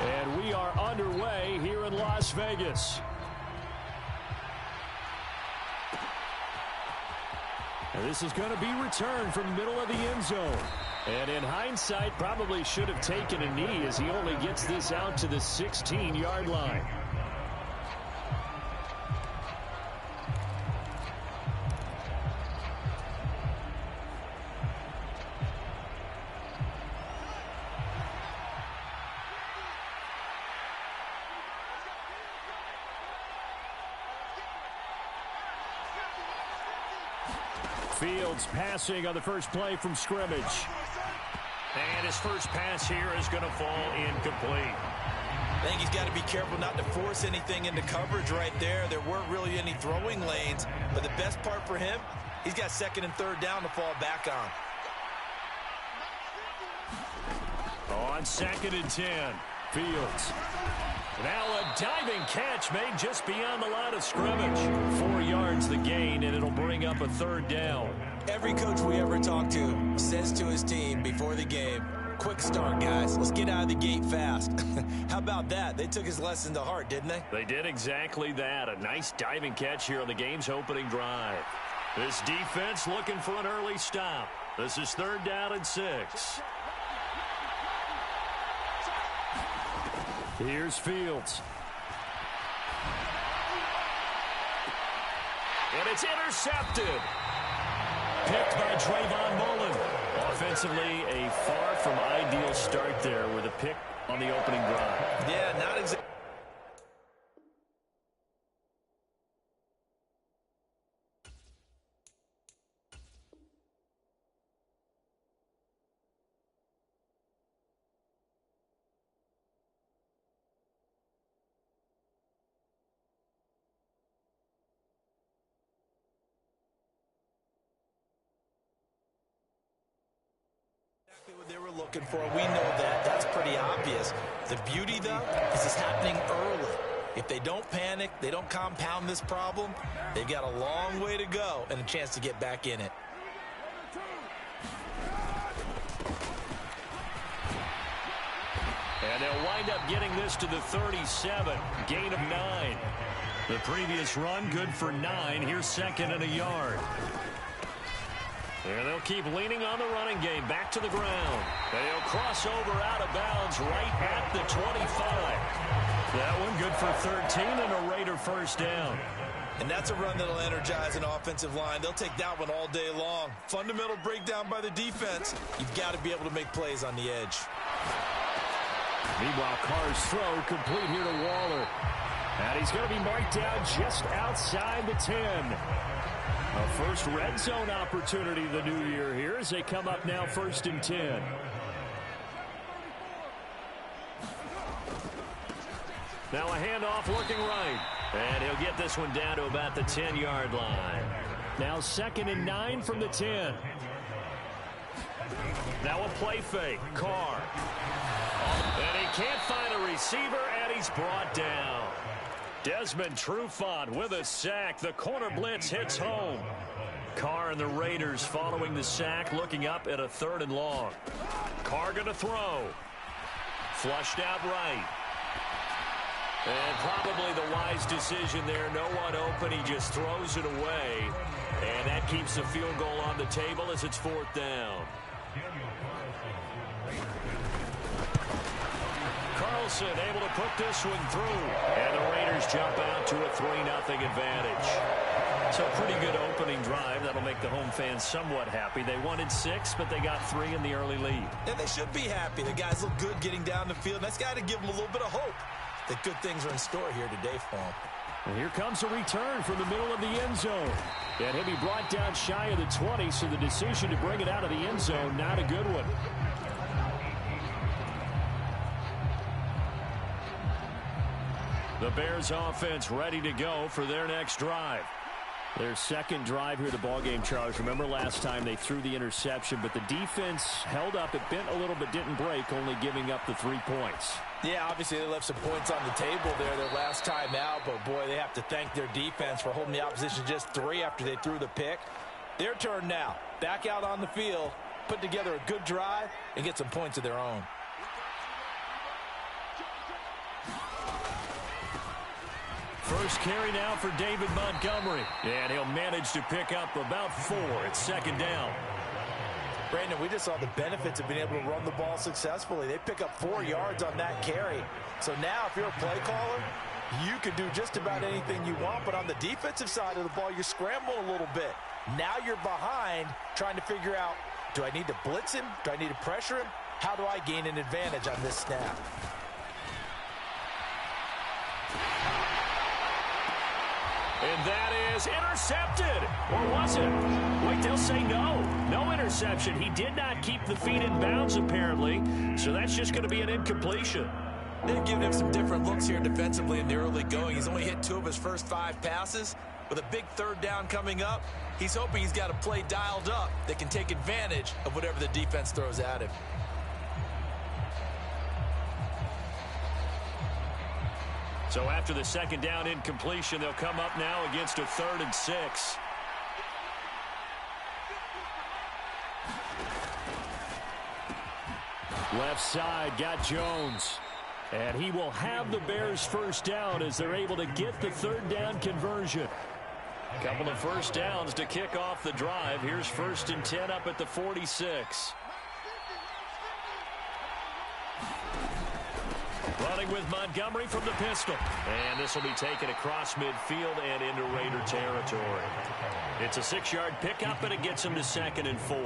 And we are underway here in Las Vegas. And this is going to be returned from the middle of the end zone. And in hindsight, probably should have taken a knee as he only gets this out to the 16-yard line. Fields passing on the first play from scrimmage. And his first pass here is going to fall incomplete. I think he's got to be careful not to force anything into coverage right there. There weren't really any throwing lanes, but the best part for him, he's got second and third down to fall back on. On 2nd and 10, Fields. Now a diving catch made just beyond the line of scrimmage. 4 yards the gain, and it'll bring up a third down. Every coach we ever talk to says to his team before the game, quick start, guys. Let's get out of the gate fast. How about that? They took his lesson to heart, didn't they? They did exactly that. A nice diving catch here on the game's opening drive. This defense looking for an early stop. This is 3rd down and 6. Here's Fields. And it's intercepted. Picked by Trayvon Mullen. Offensively, a far from ideal start there with a pick on the opening drive. Yeah, not exactly. What they were looking for. We know that. That's pretty obvious. The beauty, though, is it's happening early. If they don't panic, they don't compound this problem, they've got a long way to go and a chance to get back in it. And they'll wind up getting this to the 37. Gain of 9. The previous run good for 9. Here's 2nd and a yard. And they'll keep leaning on the running game. Back to the ground. They'll cross over out of bounds right at the 25. That one good for 13 and a Raider first down. And that's a run that'll energize an offensive line. They'll take that one all day long. Fundamental breakdown by the defense. You've got to be able to make plays on the edge. Meanwhile, Carr's throw complete here to Waller. And he's going to be marked down just outside the 10. A first red zone opportunity the new year here as they come up now 1st and 10. Now a handoff looking right. And he'll get this one down to about the 10-yard line. Now 2nd and 9 from the 10. Now a play fake. Carr. And he can't find a receiver, and he's brought down. Desmond Trufant with a sack. The corner blitz hits home. Carr and the Raiders following the sack, looking up at a 3rd and long. Carr going to throw. Flushed out right. And probably the wise decision there. No one open. He just throws it away. And that keeps the field goal on the table as it's 4th down. Carlson able to put this one through. And the Raiders jump out to a 3-0 advantage. So pretty good opening drive. That'll make the home fans somewhat happy. They wanted 6, but they got 3 in the early lead. And they should be happy. The guys look good getting down the field. That's got to give them a little bit of hope that good things are in store here today for them. And here comes a return from the middle of the end zone. And he'll be brought down shy of the 20, so the decision to bring it out of the end zone, not a good one. The Bears offense ready to go for their next drive. Their second drive here of the ballgame, Charles. Remember last time they threw the interception, but the defense held up. It bent a little but didn't break, only giving up the 3 points. Yeah, obviously they left some points on the table there their last time out, but boy, they have to thank their defense for holding the opposition just 3 after they threw the pick. Their turn now. Back out on the field, put together a good drive, and get some points of their own. First carry now for David Montgomery. And he'll manage to pick up about 4. It's second down. Brandon, we just saw the benefits of being able to run the ball successfully. They pick up 4 yards on that carry. So now if you're a play caller, you can do just about anything you want. But on the defensive side of the ball, you're scrambling a little bit. Now you're behind trying to figure out, do I need to blitz him? Do I need to pressure him? How do I gain an advantage on this snap? And that is intercepted. Or was it? Wait, they'll say no. No interception. He did not keep the feet in bounds, apparently. So that's just going to be an incompletion. They've given him some different looks here defensively in the early going. He's only hit 2 of his first 5 passes. With a big third down coming up, he's hoping he's got a play dialed up that can take advantage of whatever the defense throws at him. So after the second down incompletion, they'll come up now against a 3rd and 6. Left side, got Jones. And he will have the Bears first down as they're able to get the 3rd down conversion. A couple of first downs to kick off the drive. Here's 1st and 10 up at the 46. Running with Montgomery from the pistol. And this will be taken across midfield and into Raider territory. It's a 6-yard pickup, and it gets him to 2nd and 4.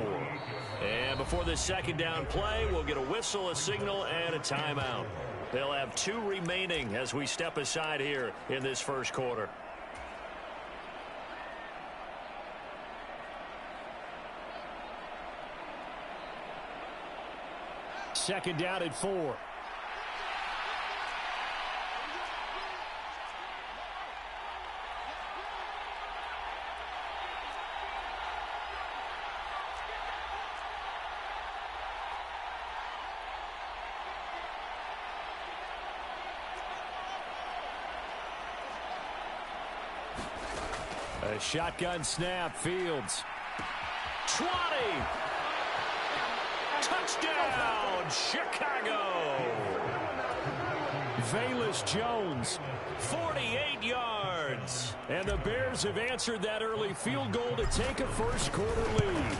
And before this second down play, we'll get a whistle, a signal, and a timeout. They'll have 2 remaining as we step aside here in this first quarter. Second down at 4. A shotgun snap, Fields. 20! Touchdown, Chicago! Velus Jones, 48 yards. And the Bears have answered that early field goal to take a first quarter lead.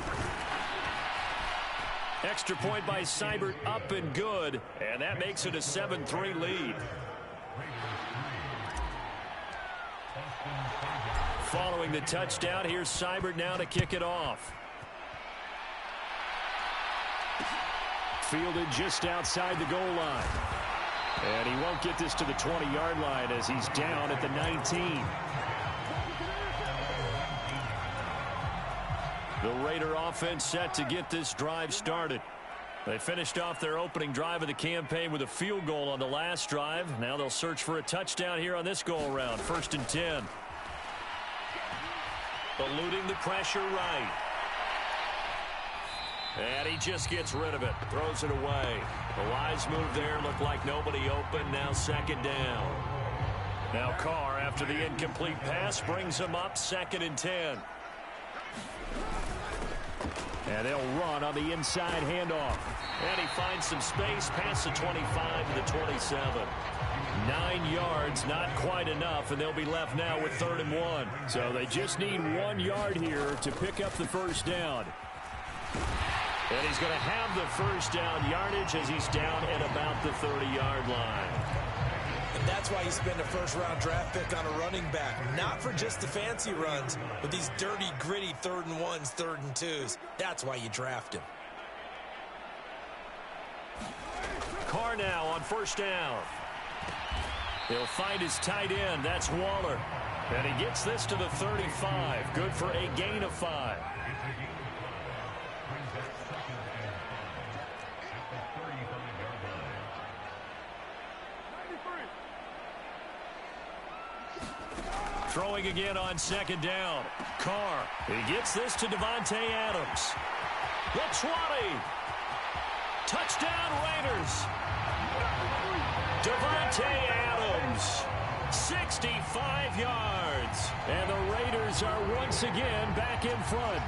Extra point by Seibert, up and good. And that makes it a 7-3 lead. Following the touchdown, here's Seibert now to kick it off. Fielded just outside the goal line. And he won't get this to the 20-yard line as he's down at the 19. The Raider offense set to get this drive started. They finished off their opening drive of the campaign with a field goal on the last drive. Now they'll search for a touchdown here on this go-around. 1st and 10. Eluding the pressure right. And he just gets rid of it. Throws it away. The wise move there. Looked like nobody open. Now 2nd down. Now Carr, after the incomplete pass, brings him up 2nd and 10. And they'll run on the inside handoff. And he finds some space past the 25 to the 27. 9 yards, not quite enough, and they'll be left now with 3rd and 1. So they just need 1 yard here to pick up the first down. And he's going to have the first down yardage as he's down at about the 30-yard line. And that's why you spend a first-round draft pick on a running back. Not for just the fancy runs, but these dirty, gritty 3rd and 1s, 3rd and 2s. That's why you draft him. Carr now on 1st down. He'll find his tight end. That's Waller. And he gets this to the 35. Good for a gain of 5. Throwing again on 2nd down. Carr. He gets this to Davante Adams. The 20. Touchdown Raiders. Davante Adams. 65 yards. And the Raiders are once again back in front.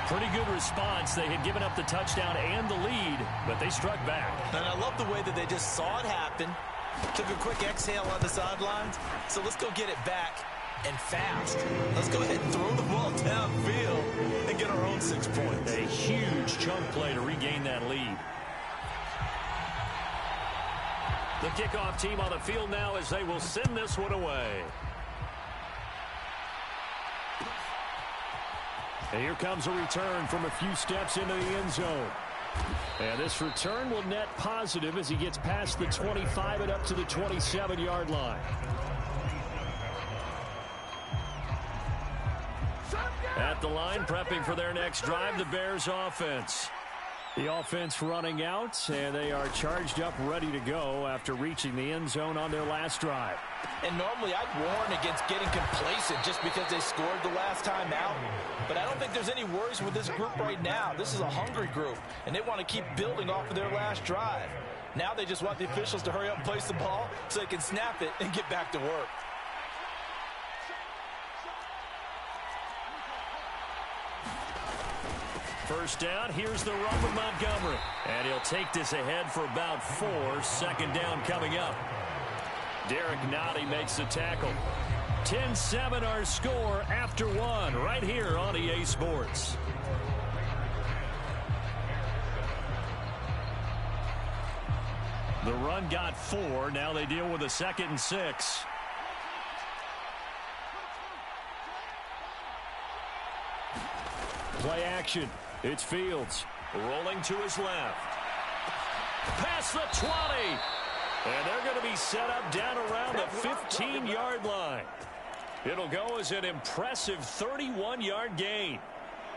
Pretty good response. They had given up the touchdown and the lead, but they struck back. And I love the way that they just saw it happen, took a quick exhale on the sidelines. So let's go get it back and fast. Let's go ahead and throw the ball downfield and get our own 6 points. A huge chunk play to regain that lead. The kickoff team on the field now as they will send this one away. And here comes a return from a few steps into the end zone. And this return will net positive as he gets past the 25 and up to the 27-yard line. At the line, prepping for their next drive, the Bears offense. The offense running out, and they are charged up, ready to go after reaching the end zone on their last drive. And normally I'd warn against getting complacent just because they scored the last time out. But I don't think there's any worries with this group right now. This is a hungry group, and they want to keep building off of their last drive. Now they just want the officials to hurry up and place the ball so they can snap it and get back to work. First down, here's the run with Montgomery. And he'll take this ahead for about 4. Second down coming up. Derek Nottie makes the tackle. 10-7 our score after 1 right here on EA Sports. The run got 4. Now they deal with a 2nd and 6. Play action. It's Fields rolling to his left. Past the 20. And they're going to be set up down around the 15-yard line. It'll go as an impressive 31-yard gain.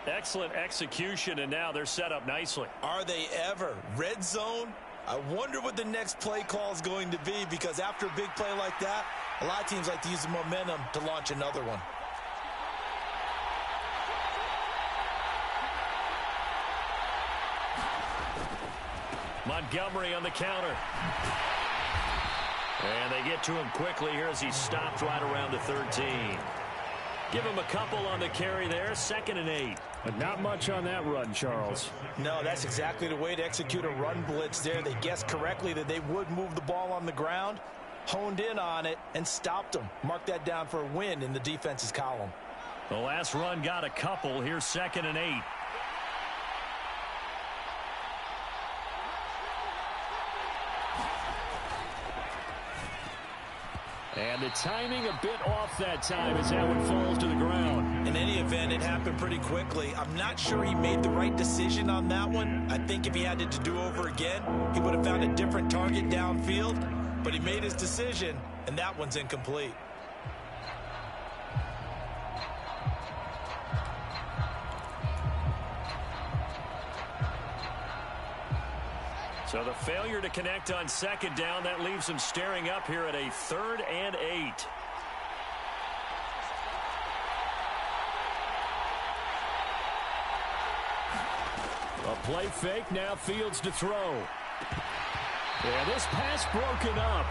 Excellent execution, and now they're set up nicely. Are they ever? Red zone? I wonder what the next play call is going to be, because after a big play like that, a lot of teams like to use the momentum to launch another one. Montgomery on the counter. And they get to him quickly here as he's stopped right around the 13. Give him a couple on the carry there. 2nd and 8. But not much on that run, Charles. No, that's exactly the way to execute a run blitz there. They guessed correctly that they would move the ball on the ground, honed in on it, and stopped them. Mark that down for a win in the defense's column. The last run got a couple. Here's 2nd and 8. And the timing a bit off that time as that one falls to the ground. In any event, it happened pretty quickly. I'm not sure he made the right decision on that one. I think if he had it to do over again, he would have found a different target downfield. But he made his decision, and that one's incomplete. So the failure to connect on 2nd down, that leaves them staring up here at a 3rd and 8. A play fake, now Fields to throw. Yeah, this pass broken up.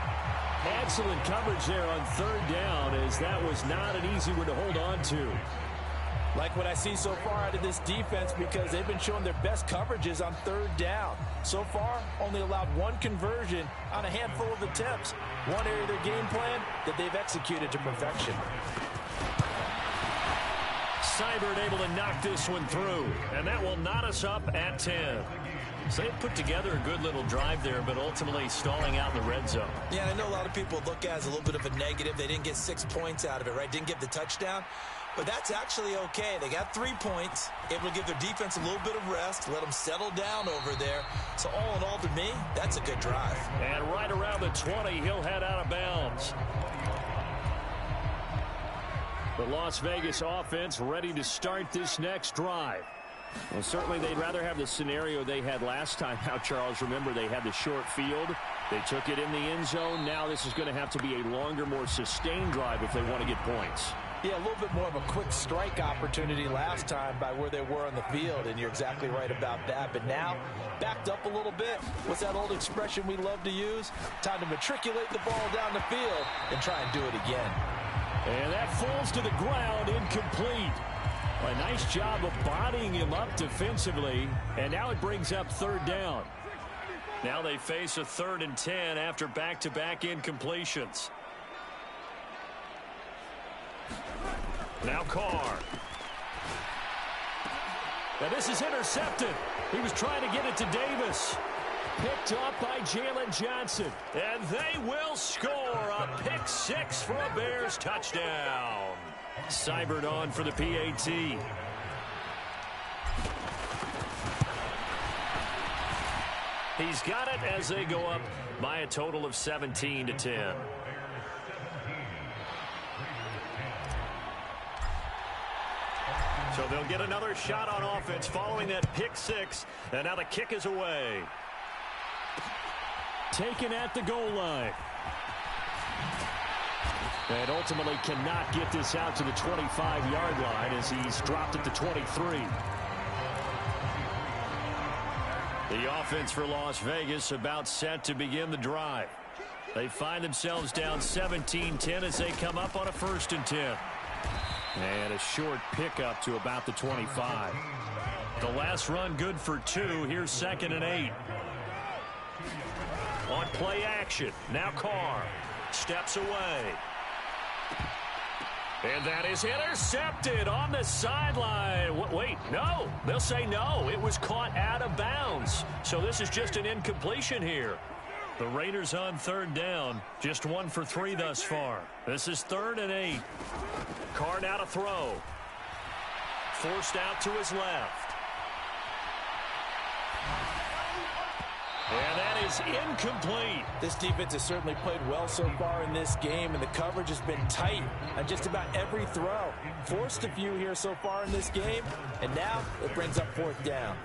Excellent coverage there on 3rd down, as that was not an easy one to hold on to. Like what I see so far out of this defense, because they've been showing their best coverages on 3rd down. So far, only allowed 1 conversion on a handful of attempts. One area of their game plan that they've executed to perfection. Seibert able to knock this one through, and that will knot us up at 10. So they put together a good little drive there, but ultimately stalling out in the red zone. Yeah, I know a lot of people look at it as a little bit of a negative. They didn't get 6 points out of it, right? Didn't get the touchdown. But that's actually okay. They got 3 points, able to give their defense a little bit of rest, let them settle down over there. So all in all, to me, that's a good drive. And right around the 20, he'll head out of bounds. The Las Vegas offense ready to start this next drive. Well, certainly they'd rather have the scenario they had last time out, Charles. Remember, they had the short field. They took it in the end zone. Now this is going to have to be a longer, more sustained drive if they want to get points. Yeah, a little bit more of a quick strike opportunity last time by where they were on the field, and you're exactly right about that. But now, backed up a little bit. What's that old expression we love to use? Time to matriculate the ball down the field and try and do it again. And that falls to the ground, incomplete. A nice job of bodying him up defensively, and now it brings up third down. Now they face a 3rd and 10 after back-to-back incompletions. Now Carr. Now this is intercepted. He was trying to get it to Davis. Picked up by Jalen Johnson. And they will score a pick 6 for a Bears touchdown. Seibert on for the PAT. He's got it as they go up by a total of 17-10. So they'll get another shot on offense following that pick 6. And now the kick is away. Taken at the goal line. And ultimately cannot get this out to the 25-yard line as he's dropped at the 23. The offense for Las Vegas about set to begin the drive. They find themselves down 17-10 as they come up on a 1st and 10. And a short pickup to about the 25. The last run good for 2. Here's 2nd and 8. On play action. Now Carr steps away. And that is intercepted on the sideline. Wait, no. They'll say no. It was caught out of bounds. So this is just an incompletion here. The Raiders on 3rd down. Just 1 for 3 thus far. This is 3rd and 8. Carr now to throw. Forced out to his left. And that is incomplete. This defense has certainly played well so far in this game, and the coverage has been tight on just about every throw. Forced a few here so far in this game, and now it brings up 4th down.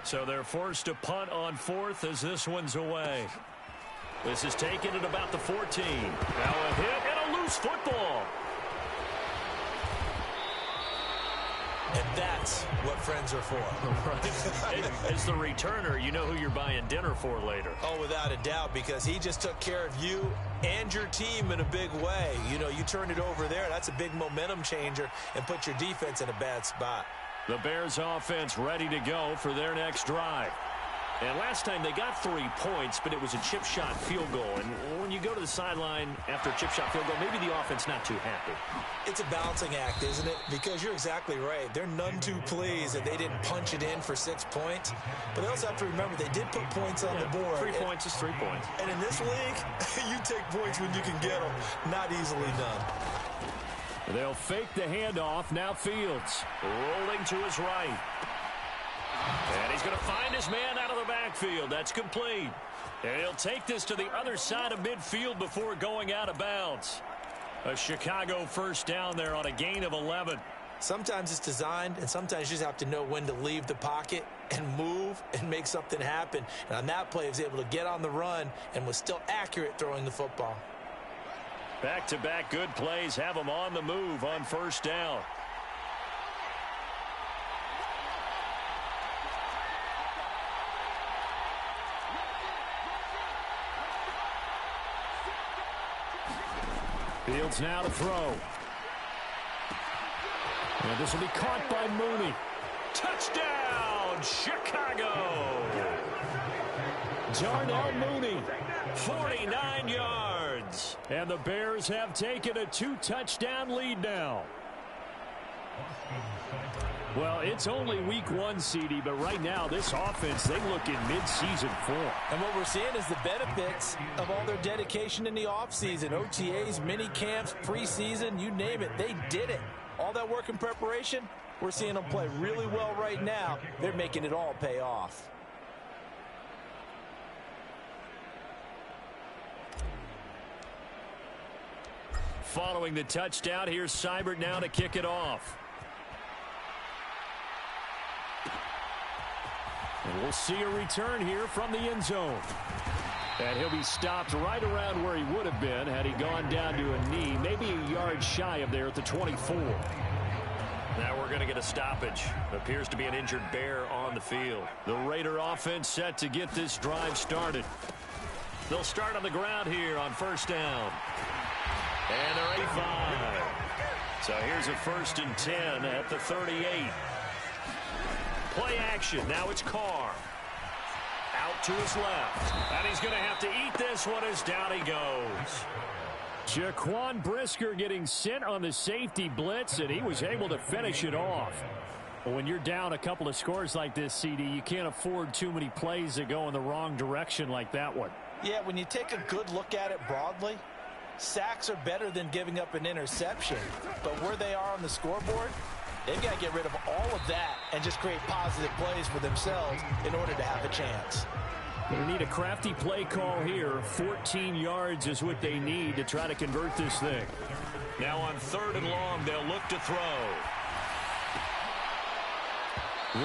So they're forced to punt on 4th as this one's away. This is taken at about the 14. Now a hit and a loose football. And that's what friends are for. Right. As the returner, you know who you're buying dinner for later. Oh, without a doubt, because he just took care of you and your team in a big way. You know, you turn it over there, that's a big momentum changer and put your defense in a bad spot. The Bears offense ready to go for their next drive. And last time they got 3 points, but it was a chip shot field goal. And when you go to the sideline after a chip shot field goal, maybe the offense not too happy. It's a balancing act, isn't it? Because you're exactly right. They're none too pleased that they didn't punch it in for 6 points. But they also have to remember they did put points on the board. 3 points is 3 points. And in this league, you take points when you can get them. Not easily done. They'll fake the handoff. Now Fields rolling to his right. And he's going to find his man out of the backfield. That's complete. And he'll take this to the other side of midfield before going out of bounds. A Chicago 1st down there on a gain of 11. Sometimes it's designed, and sometimes you just have to know when to leave the pocket and move and make something happen. And on that play, he was able to get on the run and was still accurate throwing the football. Back-to-back good plays have him on the move on 1st down. Fields now to throw. And this will be caught by Mooney. Touchdown, Chicago! Darnell Mooney. 49 yards. And the Bears have taken a 2-touchdown lead now. Well, it's only week 1, CD, but right now this offense, they look in mid-season form. And what we're seeing is the benefits of all their dedication in the offseason. OTAs, mini camps, preseason, you name it, they did it. All that work and preparation, we're seeing them play really well right now. They're making it all pay off. Following the touchdown, here's Seibert now to kick it off. And we'll see a return here from the end zone. And he'll be stopped right around where he would have been had he gone down to a knee, maybe a yard shy of there at the 24. Now we're going to get a stoppage. Appears to be an injured Bear on the field. The Raider offense set to get this drive started. They'll start on the ground here on 1st down. And they're 85. So here's a 1st and 10 at the 38. Play action. Now it's Carr. Out to his left. And he's going to have to eat this one as down he goes. Jaquan Brisker getting sent on the safety blitz, and he was able to finish it off. But when you're down a couple of scores like this, CD, you can't afford too many plays that go in the wrong direction like that one. Yeah, when you take a good look at it broadly, sacks are better than giving up an interception. But where they are on the scoreboard, they've got to get rid of all of that and just create positive plays for themselves in order to have a chance. They need a crafty play call here. 14 yards is what they need to try to convert this thing. Now on 3rd and long, they'll look to throw.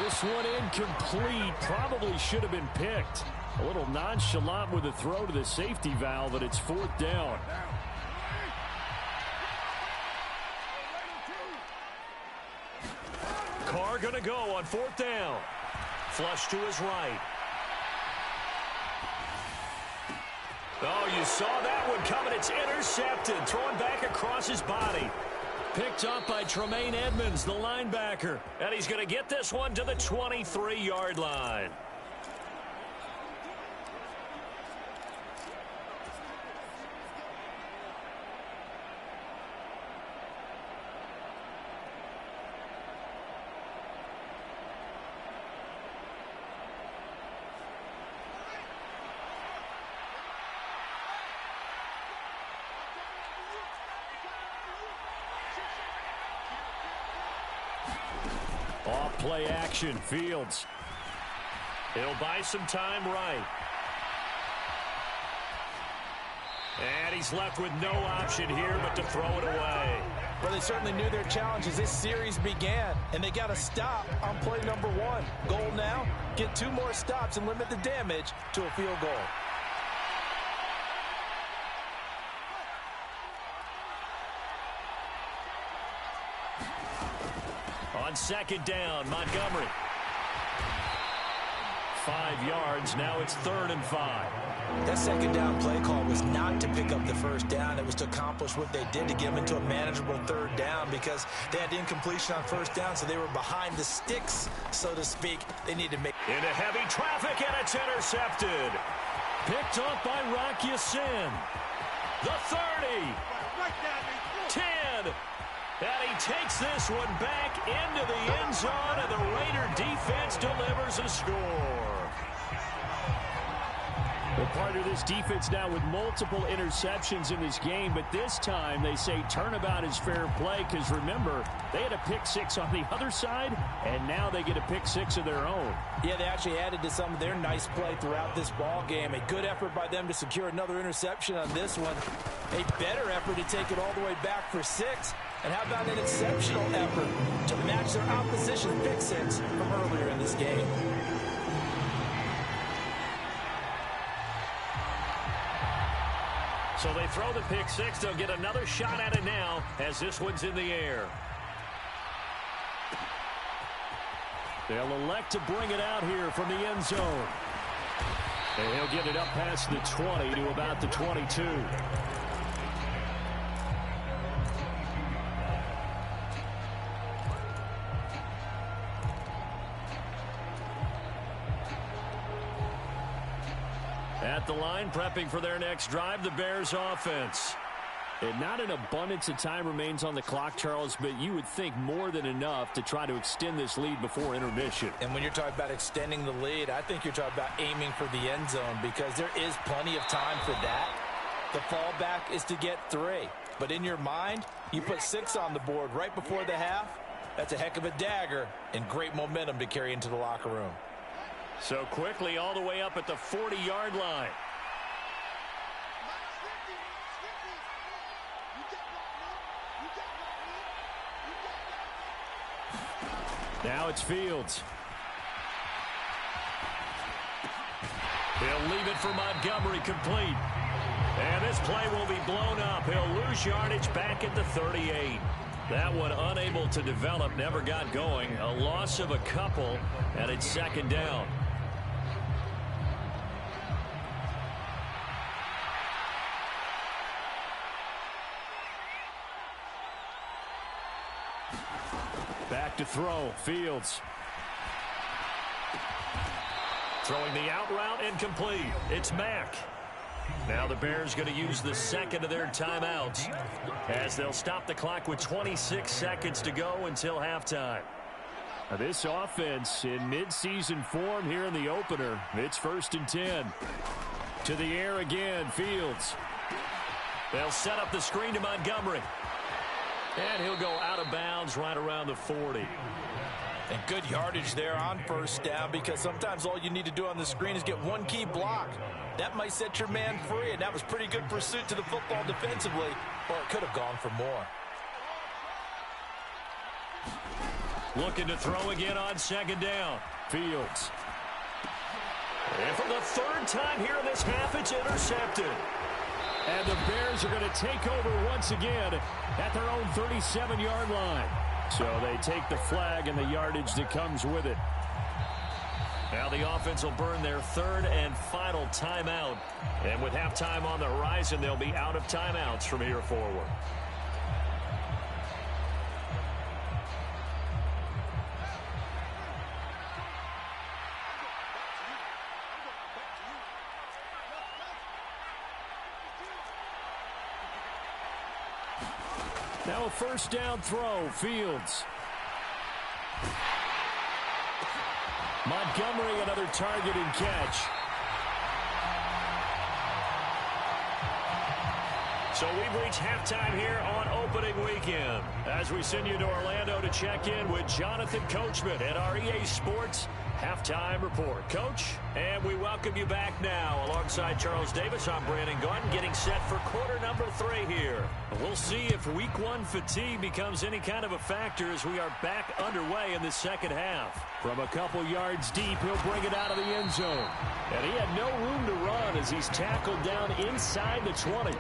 This one incomplete. Probably should have been picked. A little nonchalant with the throw to the safety valve, but it's 4th down. Carr going to go on 4th down. Flush to his right. Oh, you saw that one coming. It's intercepted. Thrown back across his body. Picked up by Tremaine Edmonds, the linebacker. And he's going to get this one to the 23-yard line. Off play action, Fields. He'll buy some time right. And he's left with no option here but to throw it away. Well, they certainly knew their challenge as this series began, and they got to stop on play number 1. Goal now, get 2 more stops and limit the damage to a field goal. On 2nd down, Montgomery. 5 yards. Now it's 3rd and 5. That 2nd down play call was not to pick up the 1st down. It was to accomplish what they did to get them into a manageable 3rd down because they had incompletion on 1st down, so they were behind the sticks, so to speak. They need to make... Into heavy traffic, and it's intercepted. Picked up by Rock Ya-Sin. The 30. 10. And he takes this one back into the end zone, and the Raider defense delivers a score. Well, part of this defense now with multiple interceptions in this game, but this time they say turnabout is fair play because, remember, they had a pick 6 on the other side, and now they get a pick 6 of their own. Yeah, they actually added to some of their nice play throughout this ball game. A good effort by them to secure another interception on this one. A better effort to take it all the way back for 6. And how about an exceptional effort to match their opposition pick 6 from earlier in this game? So they throw the pick 6. They'll get another shot at it now as this one's in the air. They'll elect to bring it out here from the end zone. And he'll get it up past the 20 to about the 22. At the line, prepping for their next drive, the Bears offense. And not an abundance of time remains on the clock, Charles, but you would think more than enough to try to extend this lead before intermission. And when you're talking about extending the lead, I think you're talking about aiming for the end zone because there is plenty of time for that. The fallback is to get 3. But in your mind, you put 6 on the board right before the half. That's a heck of a dagger and great momentum to carry into the locker room. So quickly all the way up at the 40-yard line. Now it's Fields. He'll leave it for Montgomery complete. And this play will be blown up. He'll lose yardage back at the 38. That one unable to develop, never got going. A loss of a couple, and it's 2nd down. to throw. Fields. Throwing the out route incomplete. It's Mack. Now the Bears going to use the second of their timeouts as they'll stop the clock with 26 seconds to go until halftime. Now this offense in midseason form here in the opener. It's 1st and 10. To the air again, Fields. They'll set up the screen to Montgomery. And he'll go out of bounds right around the 40. And good yardage there on 1st down, because sometimes all you need to do on the screen is get one key block. That might set your man free, and that was pretty good pursuit to the football defensively, or it could have gone for more. Looking to throw again on 2nd down. Fields. And for the 3rd time here in this half, it's intercepted. And the Bears are going to take over once again at their own 37-yard line. So they take the flag and the yardage that comes with it. Now the offense will burn their 3rd and final timeout. And with halftime on the horizon, they'll be out of timeouts from here forward. Now a 1st down throw. Fields. Montgomery, another target and catch. So we've reached halftime here on opening weekend as we send you to Orlando to check in with Jonathan Coachman at our EA Sports Halftime Report. Coach, and we welcome you back now. Alongside Charles Davis, I'm Brandon Gordon, getting set for quarter number 3 here. We'll see if week 1 fatigue becomes any kind of a factor as we are back underway in the second half. From a couple yards deep, he'll bring it out of the end zone. And he had no room to run as he's tackled down inside the 20.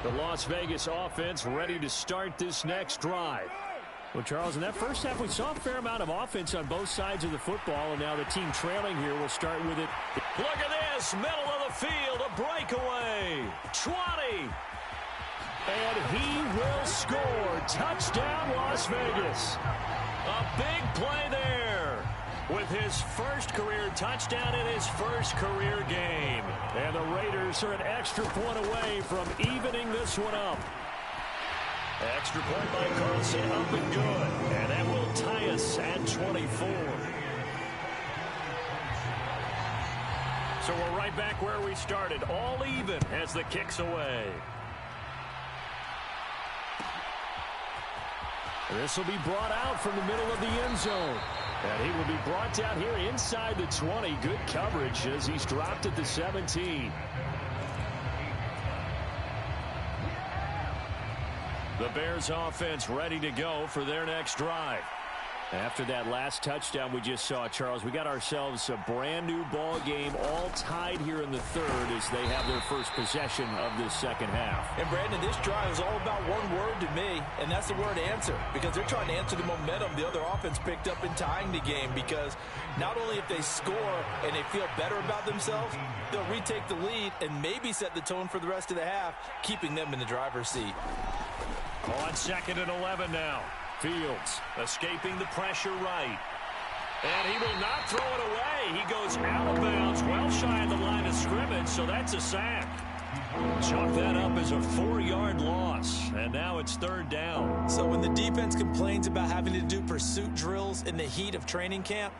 The Las Vegas offense ready to start this next drive. Well, Charles, in that first half, we saw a fair amount of offense on both sides of the football, and now the team trailing here will start with it. Look at this, middle of the field, a breakaway, 20. And he will score. Touchdown, Las Vegas. A big play there with his first career touchdown in his first career game. And the Raiders are an extra point away from evening this one up. Extra point by Carlson, up and good. And that will tie us at 24. So we're right back where we started, all even as the kick's away. This will be brought out from the middle of the end zone. And he will be brought down here inside the 20. Good coverage as he's dropped at the 17. The Bears offense ready to go for their next drive. After that last touchdown we just saw, Charles, we got ourselves a brand new ball game, all tied here in the 3rd as they have their first possession of this second half. And Brandon, this drive is all about one word to me, and that's the word answer, because they're trying to answer the momentum the other offense picked up in tying the game, because not only if they score and they feel better about themselves, they'll retake the lead and maybe set the tone for the rest of the half, keeping them in the driver's seat. On 2nd and 11 now. Fields escaping the pressure right. And he will not throw it away. He goes out of bounds, well shy of the line of scrimmage, so that's a sack. Chalk that up as a 4-yard loss, and now it's 3rd down. So when the defense complains about having to do pursuit drills in the heat of training camp,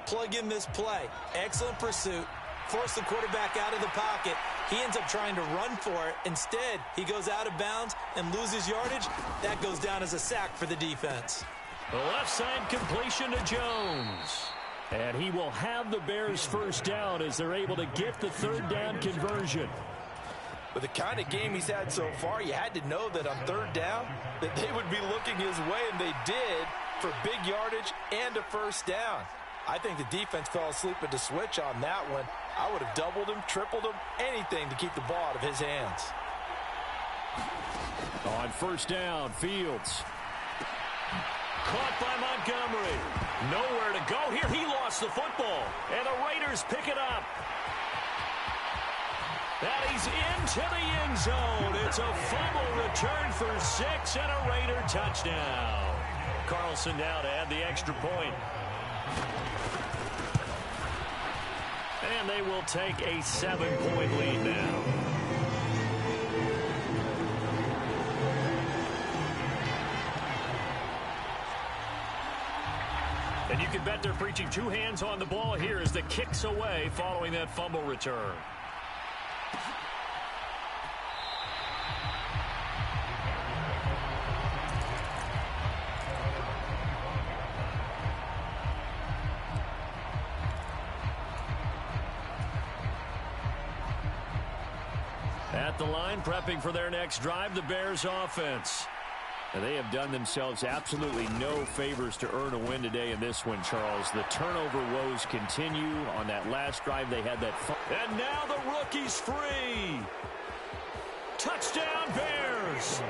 plug in this play. Excellent pursuit. Force the quarterback out of the pocket. He ends up trying to run for it. Instead, he goes out of bounds and loses yardage. That goes down as a sack for the defense. The left side completion to Jones. And he will have the Bears first down as they're able to get the 3rd down conversion. With the kind of game he's had so far, you had to know that on 3rd down that they would be looking his way, and they did, for big yardage and a first down. I think the defense fell asleep at the switch on that one. I would have doubled him, tripled him, anything to keep the ball out of his hands. On 1st down, Fields. Caught by Montgomery. Nowhere to go here. He lost the football. And the Raiders pick it up. And he's into the end zone. It's a fumble return for 6 and a Raider touchdown. Carlson now to add the extra point. And they will take a 7-point lead now. And you can bet they're preaching 2 hands on the ball here as the kick's away following that fumble return. At the line, prepping for their next drive, the Bears offense. And they have done themselves absolutely no favors to earn a win today in this one, Charles. The turnover woes continue. On that last drive, they had that fun. And now the rookie's free. Touchdown, Bears.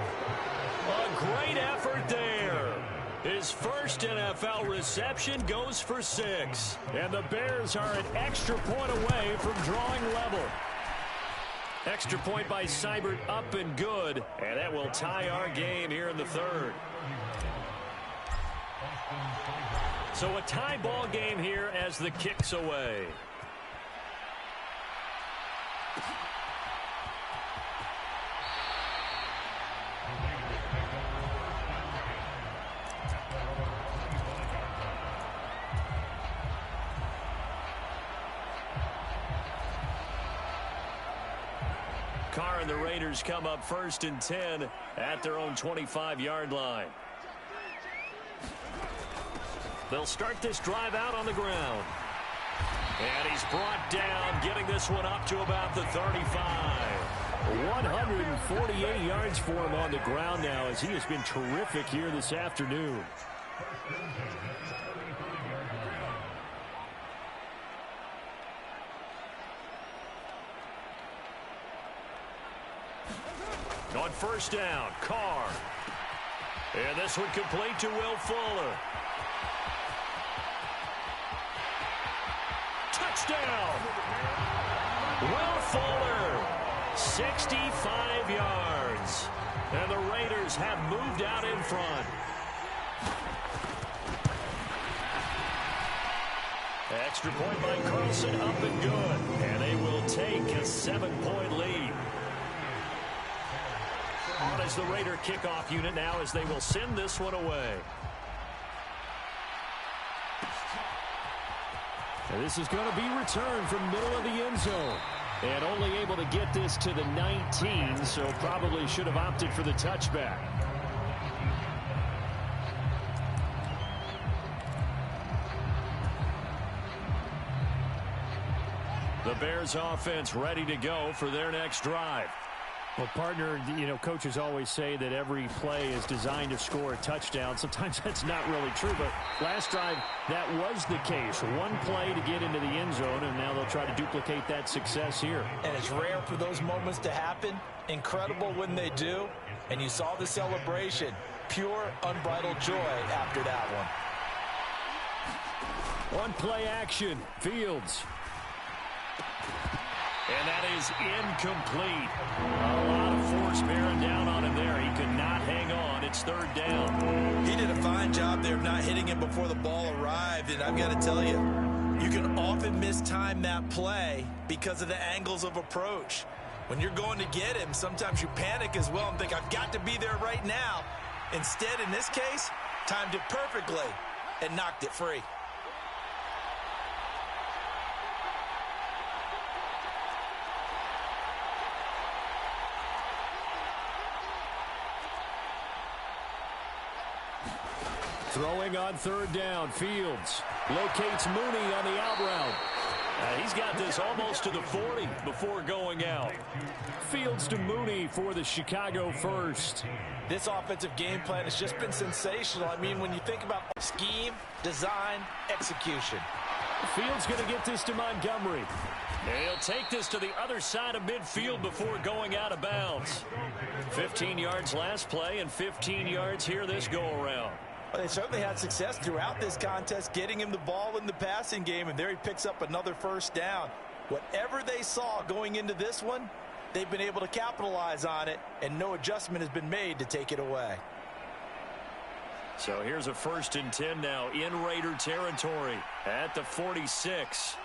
A great effort there. His first NFL reception goes for 6. And the Bears are an extra point away from drawing level. Extra point by Seibert, up and good. And that will tie our game here in the third. So a tie ball game here as the kick's away. Carr and the Raiders come up 1st and 10 at their own 25-yard line. They'll start this drive out on the ground. And he's brought down, getting this one up to about the 35. 148 yards for him on the ground now as he has been terrific here this afternoon. On 1st down, Carr. And this one complete to Will Fuller. Touchdown! Will Fuller, 65 yards. And the Raiders have moved out in front. Extra point by Carlson, up and good. And they will take a 7-point lead. On as the Raider kickoff unit now as they will send this one away. And this is going to be returned from middle of the end zone. And only able to get this to the 19, so probably should have opted for the touchback. The Bears offense ready to go for their next drive. Well, partner, coaches always say that every play is designed to score a touchdown. Sometimes that's not really true, but last drive, that was the case. One play to get into the end zone, and now they'll try to duplicate that success here. And it's rare for those moments to happen. Incredible when they do. And you saw the celebration. Pure, unbridled joy after that one. On play action, Fields. And that is incomplete. A lot of force bearing down on him there. He could not hang on. It's 3rd down. He did a fine job there of not hitting him before the ball arrived. And I've got to tell you, you can often mistime that play because of the angles of approach. When you're going to get him, sometimes you panic as well and think, I've got to be there right now. Instead, in this case, timed it perfectly and knocked it free. Throwing on 3rd down, Fields locates Mooney on the out route. He's got this almost to the 40 before going out. Fields to Mooney for the Chicago first. This offensive game plan has just been sensational. I mean, when you think about scheme, design, execution. Fields going to get this to Montgomery. And he'll take this to the other side of midfield before going out of bounds. 15 yards last play and 15 yards here this go-around. Well, they certainly had success throughout this contest, getting him the ball in the passing game, and there he picks up another 1st down. Whatever they saw going into this one, they've been able to capitalize on it, and no adjustment has been made to take it away. So here's a 1st and 10 now in Raider territory at the 46.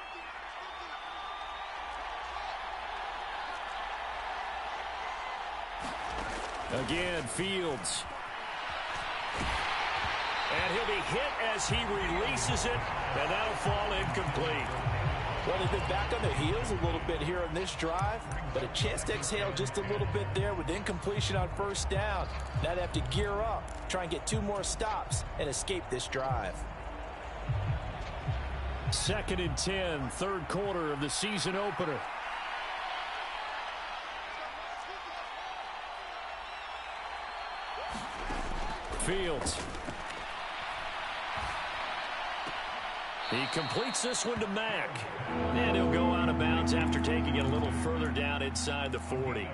Again, Fields. And he'll be hit as he releases it, and that'll fall incomplete. Well, they've been back on their heels a little bit here on this drive, but a chance to exhale just a little bit there with incompletion on 1st down. Now they have to gear up, try and get 2 more stops, and escape this drive. 2nd and 10, 3rd quarter of the season opener. Fields. He completes this one to Mack. And he'll go out of bounds after taking it a little further down inside the 40.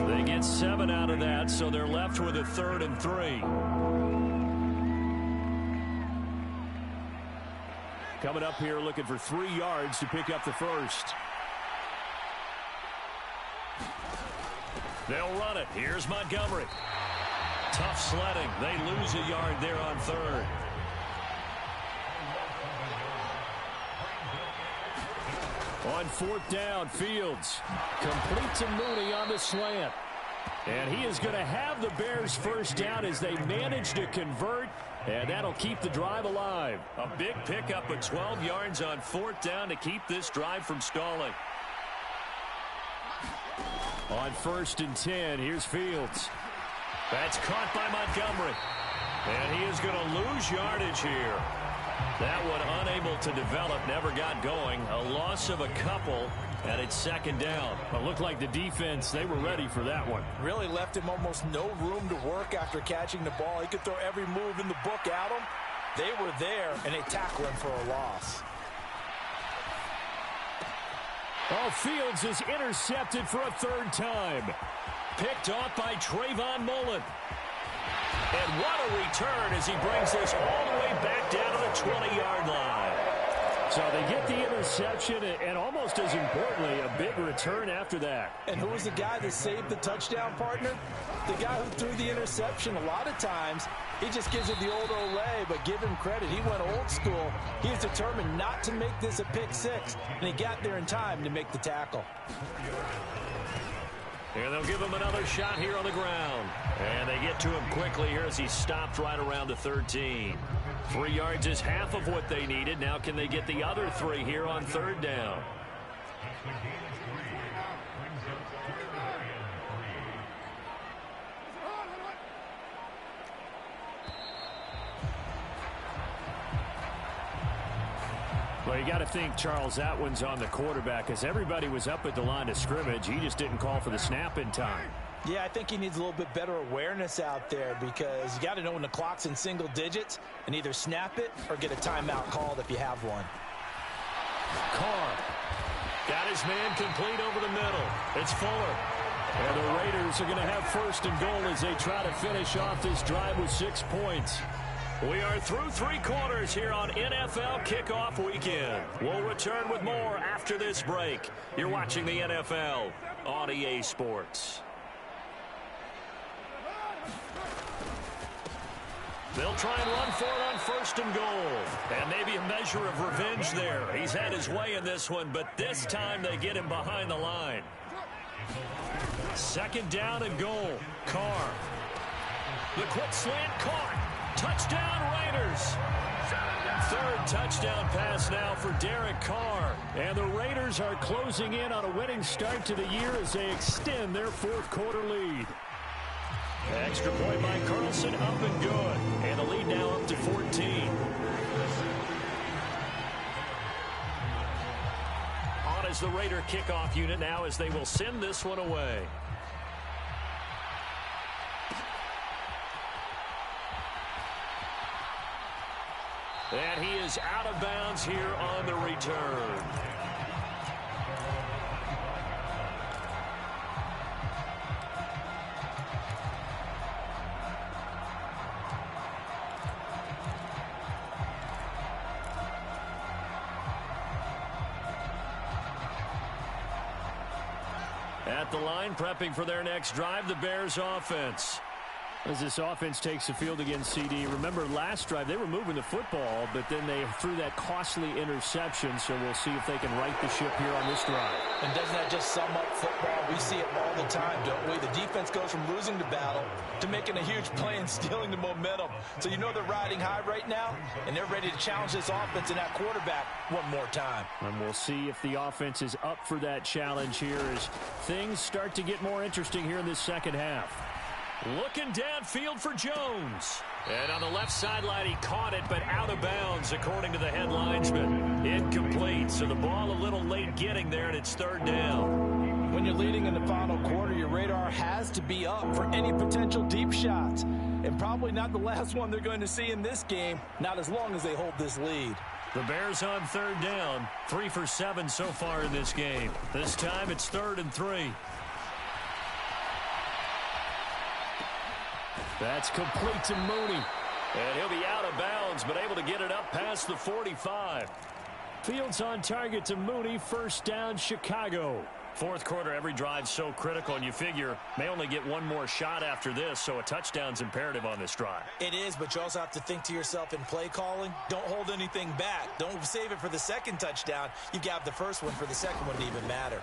They get 7 out of that, so they're left with a 3rd and 3. Coming up here looking for 3 yards to pick up the 1st. They'll run it. Here's Montgomery. Tough sledding. They lose a yard there on 3rd. On 4th down, Fields completes a Mooney on the slant. And he is going to have the Bears 1st down as they manage to convert, and that'll keep the drive alive. A big pickup of 12 yards on 4th down to keep this drive from stalling. On 1st and 10, here's Fields. That's caught by Montgomery. And he is going to lose yardage here. That one unable to develop, never got going. A loss of a couple, and it's 2nd down. It looked like the defense, they were ready for that one. Really left him almost no room to work after catching the ball. He could throw every move in the book at him. They were there, and they tackle him for a loss. Oh, Fields is intercepted for a 3rd time. Picked off by Trayvon Mullen. And what a return as he brings this all the way back down to the 20-yard line. So they get the interception, and almost as importantly, a big return after that. And who was the guy that saved the touchdown, partner? The guy who threw the interception. A lot of times, he just gives it the old Olay, but give him credit. He went old school. He was determined not to make this a pick 6, and he got there in time to make the tackle. And they'll give him another shot here on the ground. And they get to him quickly here as he stopped right around the 13. 3 yards is half of what they needed. Now can they get the other 3 here on 3rd down? Well, you got to think, Charles, that one's on the quarterback as everybody was up at the line of scrimmage. He just didn't call for the snap in time. Yeah, I think he needs a little bit better awareness out there because you got to know when the clock's in single digits and either snap it or get a timeout called if you have one. Carr got his man complete over the middle. It's Fuller. And the Raiders are going to have 1st and goal as they try to finish off this drive with 6 points. We are through 3 quarters here on NFL Kickoff Weekend. We'll return with more after this break. You're watching the NFL on EA Sports. They'll try and run for it on 1st and goal. And maybe a measure of revenge there. He's had his way in this one, but this time they get him behind the line. 2nd down and goal. Carr. The quick slant caught. Touchdown, Raiders. 3rd touchdown pass now for Derek Carr. And the Raiders are closing in on a winning start to the year as they extend their 4th quarter lead. Extra point by Carlson, up and good. And the lead now up to 14. On as the Raider kickoff unit now as they will send this one away. And he is out of bounds here on the return. At the line, prepping for their next drive, the Bears offense. As this offense takes the field against CD, remember last drive they were moving the football, but then they threw that costly interception, so we'll see if they can right the ship here on this drive. And doesn't that just sum up football? We see it all the time, don't we? The defense goes from losing the battle to making a huge play and stealing the momentum. So you know they're riding high right now, and they're ready to challenge this offense and that quarterback one more time. And we'll see if the offense is up for that challenge here as things start to get more interesting here in this second half. Looking downfield for Jones. And on the left sideline, he caught it, but out of bounds, according to the head linesman. Incomplete, so the ball a little late getting there, and it's third down. When you're leading in the final quarter, your radar has to be up for any potential deep shots. And probably not the last one they're going to see in this game, not as long as they hold this lead. The Bears on third down, 3 for 7 so far in this game. This time it's 3rd and 3. That's complete to Mooney. And he'll be out of bounds, but able to get it up past the 45. Fields on target to Mooney. First down, Chicago. Fourth quarter, every drive's so critical, and you figure may only get one more shot after this, so a touchdown's imperative on this drive. It is, but you also have to think to yourself in play calling, don't hold anything back. Don't save it for the second touchdown. You got the first one for the second one to even matter.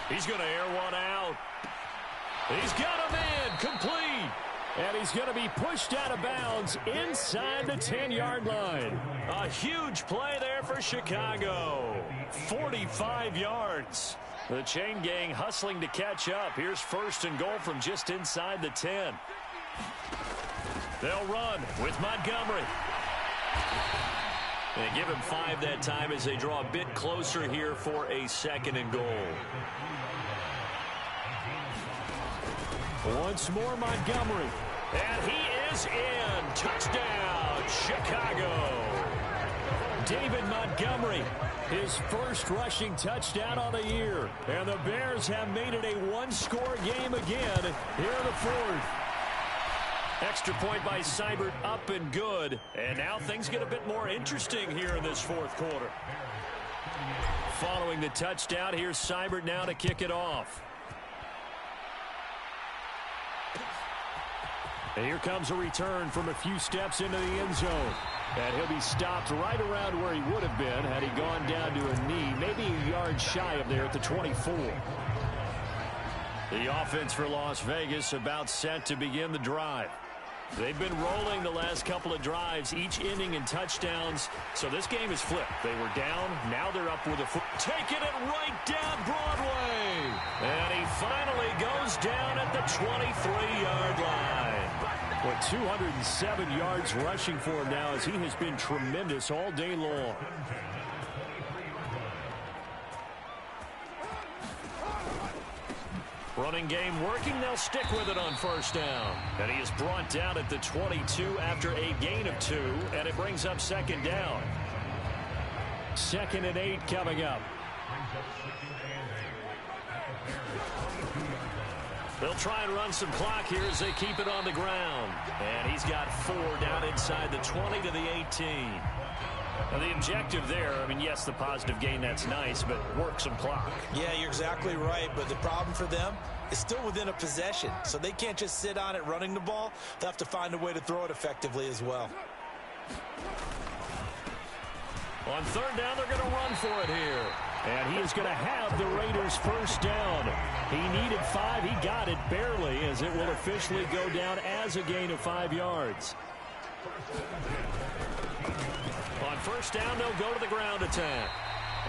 He's going to air one out. He's got a man complete. And he's going to be pushed out of bounds inside the 10-yard line. A huge play there for Chicago. 45 yards. The chain gang hustling to catch up. Here's 1st and goal from just inside the 10. They'll run with Montgomery. And give him 5 that time as they draw a bit closer here for a 2nd and goal. Once more, Montgomery. And he is in. Touchdown, Chicago. David Montgomery, his first rushing touchdown on the year. And the Bears have made it a one-score game again here in the fourth. Extra point by Seibert, up and good. And now things get a bit more interesting here in this fourth quarter. Following the touchdown, here's Seibert now to kick it off. And here comes a return from a few steps into the end zone. And he'll be stopped right around where he would have been had he gone down to a knee, maybe a yard shy of there at the 24. The offense for Las Vegas about set to begin the drive. They've been rolling the last couple of drives, each inning in touchdowns. So this game is flipped. They were down, now they're up with a foot. Taking it right down Broadway. And he finally goes down at the 23-yard line. What, 207 yards rushing for him now as he has been tremendous all day long. Running game working. They'll stick with it on 1st down. And he is brought down at the 22 after a gain of 2. And it brings up 2nd down. 2nd and 8 coming up. They'll try and run some clock here as they keep it on the ground. And he's got 4 down inside the 20 to the 18. Now the objective there, I mean, yes, the positive gain, that's nice, but work some clock. Yeah, you're exactly right, but the problem for them is still within a possession. So they can't just sit on it running the ball. They'll have to find a way to throw it effectively as well. On 3rd down, they're going to run for it here. And he is going to have the Raiders 1st down. He needed 5. He got it barely as it will officially go down as a gain of 5 yards. On 1st down, they'll go to the ground attack.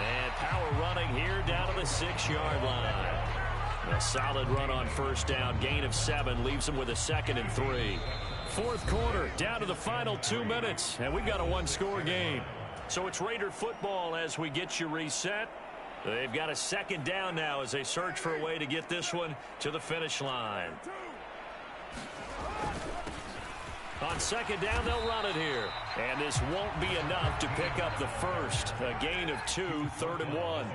And power running here down to the 6-yard line. A solid run on 1st down. Gain of 7 leaves him with a 2nd and 3. Fourth quarter, down to the final 2 minutes. And we've got a one-score game. So it's Raider football as we get you reset. They've got a 2nd down now as they search for a way to get this one to the finish line. On 2nd down, they'll run it here. And this won't be enough to pick up the first. A gain of 2, 3rd and 1.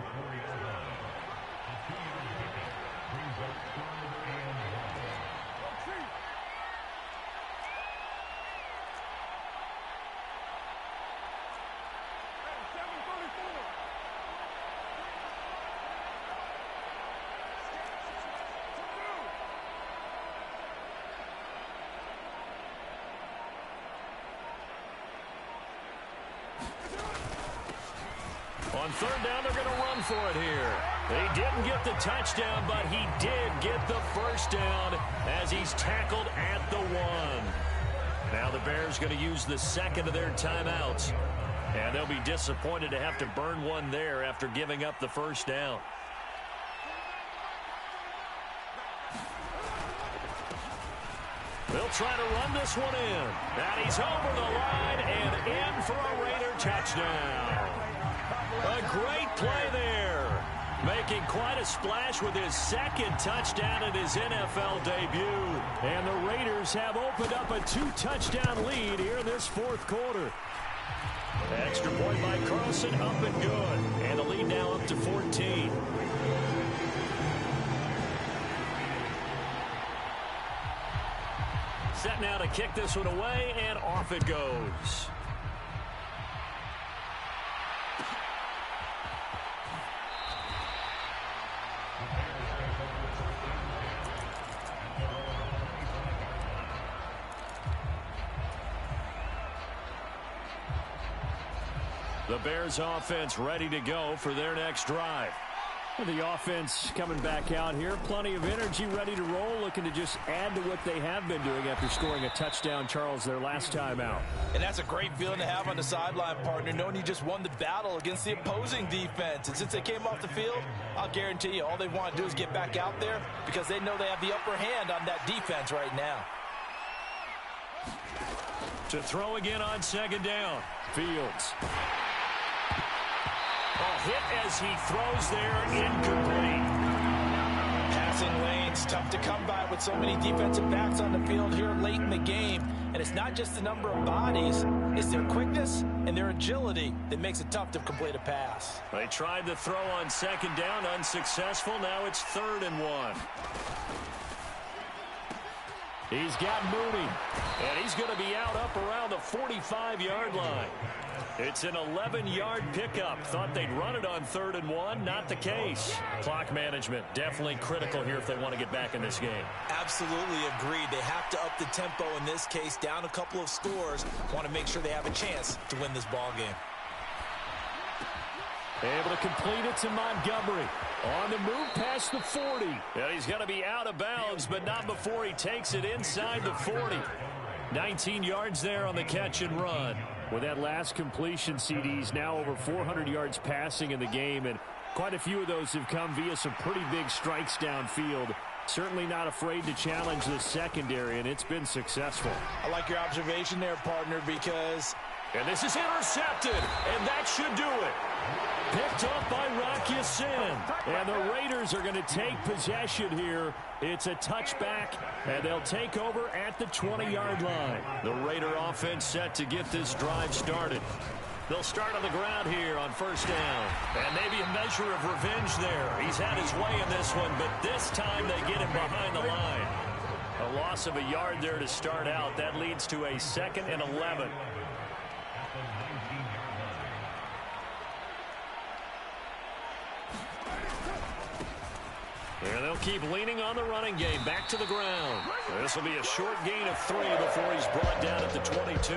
On third down, they're going to run for it here. They didn't get the touchdown, but he did get the first down as he's tackled at the 1. Now the Bears going to use the second of their timeouts. And they'll be disappointed to have to burn one there after giving up the first down. They'll try to run this one in. And he's over the line and in for a Raider touchdown. A great play there. Making quite a splash with his second touchdown in his NFL debut. And the Raiders have opened up a 2-touchdown lead here in this fourth quarter. Extra point by Carlson, up and good. And the lead now up to 14. Set now to kick this one away, and off it goes. The Bears offense ready to go for their next drive. The offense coming back out here. Plenty of energy, ready to roll, looking to just add to what they have been doing after scoring a touchdown, Charles, their last time out. And that's a great feeling to have on the sideline, partner, knowing you just won the battle against the opposing defense. And since they came off the field, I'll guarantee you all they want to do is get back out there because they know they have the upper hand on that defense right now. To throw again on second down. Fields. A hit as he throws there, incomplete. Passing lanes, tough to come by with so many defensive backs on the field here late in the game. And it's not just the number of bodies, it's their quickness and their agility that makes it tough to complete a pass. They tried to throw on second down, unsuccessful. Now it's 3rd and 1. He's got Mooney, and he's going to be out up around the 45-yard line. It's an 11-yard pickup. Thought they'd run it on 3rd and 1. Not the case. Clock management definitely critical here if they want to get back in this game. Absolutely agreed. They have to up the tempo in this case. Down a couple of scores. Want to make sure they have a chance to win this ball game. Able to complete it to Montgomery. On the move past the 40. And he's going to be out of bounds, but not before he takes it inside the 40. 19 yards there on the catch and run. With that last completion, CD's now over 400 yards passing in the game, and quite a few of those have come via some pretty big strikes downfield. Certainly not afraid to challenge the secondary, and it's been successful. I like your observation there, partner, because... And this is intercepted, and that should do it. Picked up by Rocky Sin. And the Raiders are going to take possession here. It's a touchback, and they'll take over at the 20-yard line. The Raider offense set to get this drive started. They'll start on the ground here on first down. And maybe a measure of revenge there. He's had his way in this one, but this time they get him behind the line. A loss of a yard there to start out. That leads to a 2nd and 11. And they'll keep leaning on the running game. Back to the ground. This will be a short gain of 3 before he's brought down at the 22.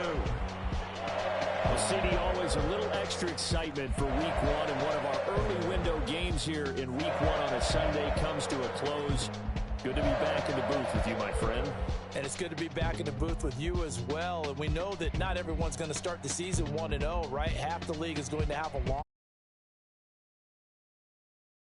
Well, CD, always a little extra excitement for week 1. And one of our early window games here in week 1 on a Sunday comes to a close. Good to be back in the booth with you, my friend. And it's good to be back in the booth with you as well. And we know that not everyone's going to start the season 1-0, right? Half the league is going to have a long